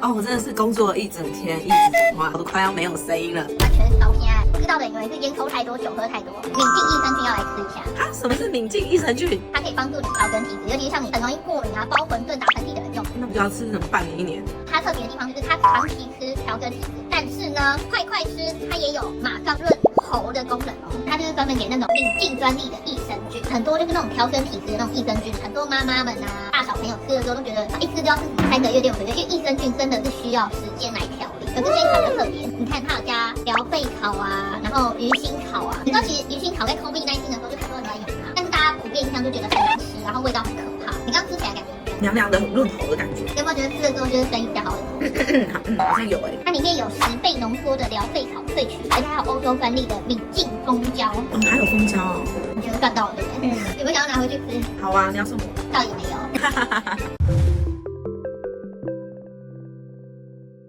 哦，我真的是工作了一整天，一直讲话，我都快要没有声音了。完全是烧偏爱，不知道的以为是烟抽太多、酒喝太多。敏净益生菌要来吃一下，啊，什么是敏净益生菌？它可以帮助你调整体质，尤其是像你很容易过敏啊、包馄饨、打喷嚏的人用。那不就要吃什么半年、1年？它特别的地方就是它长期吃调整体质，但是呢，快吃它也有马上润喉的功能哦。它就是专门给那种敏净专利的益生菌，很多就是那种调整体质的那种益生菌，很多妈妈们啊、大小朋友吃的时候都觉得一吃就要3个月、6个月，因为益生菌真的是需要时间来调理。可是这一款就特别，你看它有加疗肺草啊，然后鱼腥草啊。你知道其实鱼腥草在 COVID-19 的时候就很多人在用它，但是大家普遍印象就觉得很难吃，然后味道很可怕。你刚吃起来感觉怎么样？凉凉的，很润喉的感觉。有没有觉得吃了之后觉得声音比较好？好像有哎。它里面有10倍浓缩的疗肺草萃取，而且还有欧洲专利的敏净蜂胶。哦，还有蜂胶哦。你觉得赚到了对不对？有没有想要拿回去吃？好啊，你要送我？倒也没有。